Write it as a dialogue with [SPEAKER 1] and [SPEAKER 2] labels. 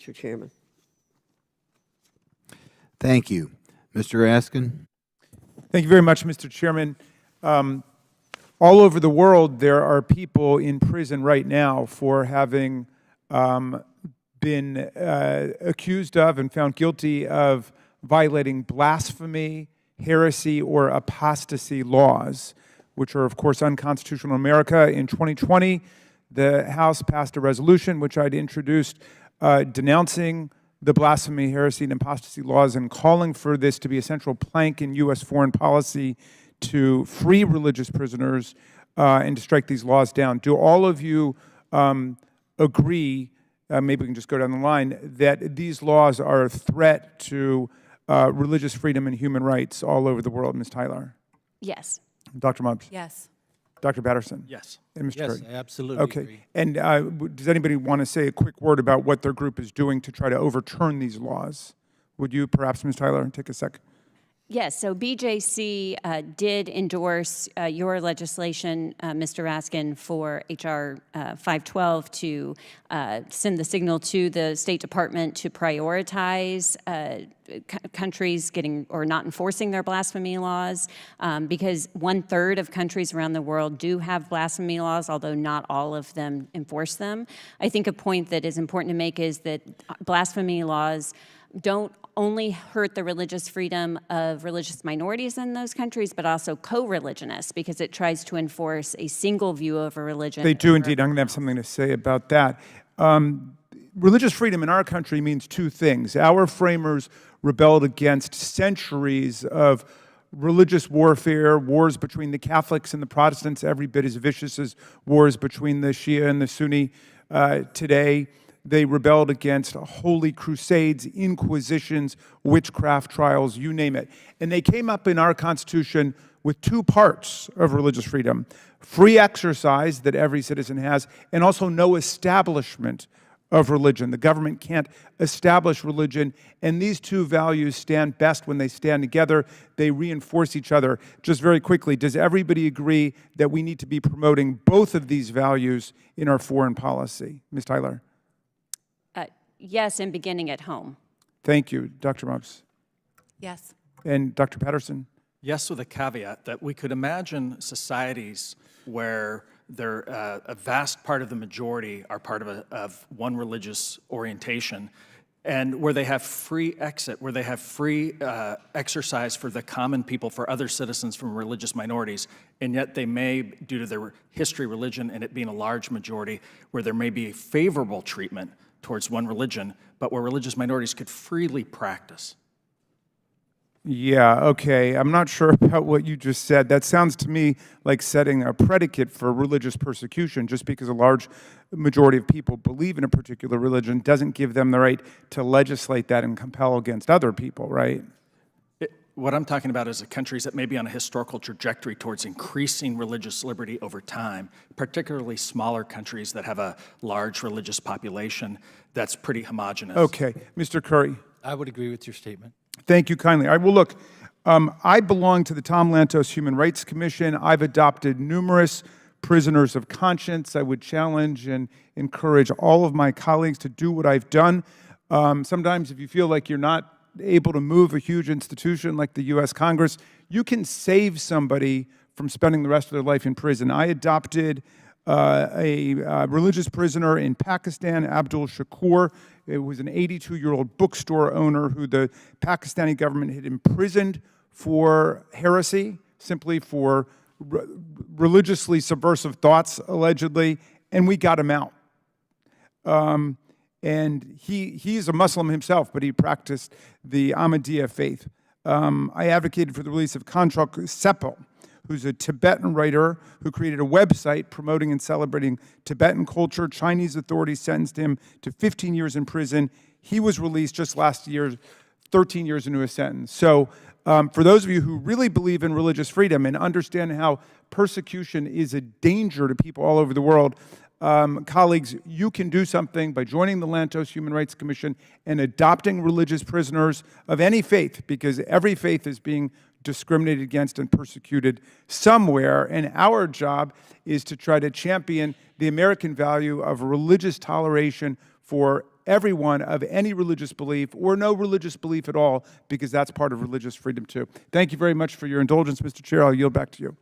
[SPEAKER 1] Mr. Chairman.
[SPEAKER 2] Thank you. Mr. Raskin?
[SPEAKER 3] Thank you very much, Mr. Chairman. All over the world, there are people in prison right now for having been accused of and found guilty of violating blasphemy, heresy, or apostasy laws, which are, of course, unconstitutional in America. In 2020, the House passed a resolution, which I'd introduced, denouncing the blasphemy, heresy, and apostasy laws and calling for this to be a central plank in U.S. foreign policy to free religious prisoners and to strike these laws down. Do all of you agree, maybe we can just go down the line, that these laws are a threat to religious freedom and human rights all over the world? Ms. Tyler?
[SPEAKER 4] Yes.
[SPEAKER 3] Dr. Mubs?
[SPEAKER 4] Yes.
[SPEAKER 3] Dr. Patterson?
[SPEAKER 5] Yes.
[SPEAKER 3] And Mr.
[SPEAKER 5] Yes,
[SPEAKER 3] Curry?
[SPEAKER 5] I absolutely
[SPEAKER 3] okay.
[SPEAKER 5] agree.
[SPEAKER 3] And does anybody want to say a quick word about what their group is doing to try to overturn these laws? Would you perhaps, Ms. Tyler, take a sec?
[SPEAKER 4] Yes, so BJC did endorse your legislation, Mr. Raskin, for H.R. 512 to send the signal to the State Department to prioritize countries getting or not enforcing their blasphemy laws, because 1/3 of countries around the world do have blasphemy laws, although not all of them enforce them. I think a point that is important to make is that blasphemy laws don't only hurt the religious freedom of religious minorities in those countries, but also co-religionists, because it tries to enforce a single view of a religion.
[SPEAKER 3] They do indeed. I'm going to have something to say about that. Religious freedom in our country means two things. Our framers rebelled against centuries of religious warfare, wars between the Catholics and the Protestants, every bit as vicious as wars between the Shia and the Sunni today. They rebelled against holy crusades, inquisitions, witchcraft trials, you name it. And they came up in our Constitution with two parts of religious freedom: free exercise that every citizen has, and also no establishment of religion. The government can't establish religion, and these two values stand best when they stand together. They reinforce each other. Just very quickly, does everybody agree that we need to be promoting both of these values in our foreign policy? Ms. Tyler?
[SPEAKER 4] Yes, and beginning at home.
[SPEAKER 3] Thank you. Dr. Mubs?
[SPEAKER 4] Yes.
[SPEAKER 3] And Dr. Patterson?
[SPEAKER 5] Yes, with a caveat that we could imagine societies where a vast part of the majority are part of one religious orientation, and where they have free exit, where they have free exercise for the common people, for other citizens from religious minorities, and yet they may, due to their history, religion, and it being a large majority, where there may be favorable treatment towards one religion, but where religious minorities could freely practice.
[SPEAKER 3] Yeah, okay. I'm not sure about what you just said. That sounds to me like setting a predicate for religious persecution. Just because a large majority of people believe in a particular religion doesn't give them the right to legislate that and compel against other people, right?
[SPEAKER 5] What I'm talking about is countries that may be on a historical trajectory towards increasing religious liberty over time, particularly smaller countries that have a large religious population that's pretty homogenous.
[SPEAKER 3] Okay. Mr. Curry?
[SPEAKER 6] I would agree with your statement.
[SPEAKER 3] Thank you kindly. I will look. I belong to the Tom Lantos Human Rights Commission. I've adopted numerous prisoners of conscience. I would challenge and encourage all of my colleagues to do what I've done. Sometimes if you feel like you're not able to move a huge institution like the U.S. Congress, you can save somebody from spending the rest of their life in prison. I adopted a religious prisoner in Pakistan, Abdul Shakur. It was an 82-year-old bookstore owner who the Pakistani government had imprisoned for heresy, simply for religiously subversive thoughts, allegedly, and we got him out. And he's a Muslim himself, but he practiced the Ahmadiyya faith. I advocated for the release of Kanchok Sepal, who's a Tibetan writer who created a website promoting and celebrating Tibetan culture. Chinese authorities sentenced him to 15 years in prison. He was released just last year, 13 years into his sentence. So for those of you who really believe in religious freedom and understand how persecution is a danger to people all over the world, colleagues, you can do something by joining the Lantos Human Rights Commission and adopting religious prisoners of any faith, because every faith is being discriminated against and persecuted somewhere, and our job is to try to champion the American value of religious toleration for everyone of any religious belief or no religious belief at all, because that's part of religious freedom too. Thank you very much for your indulgence, Mr. Chair. I'll yield back to you.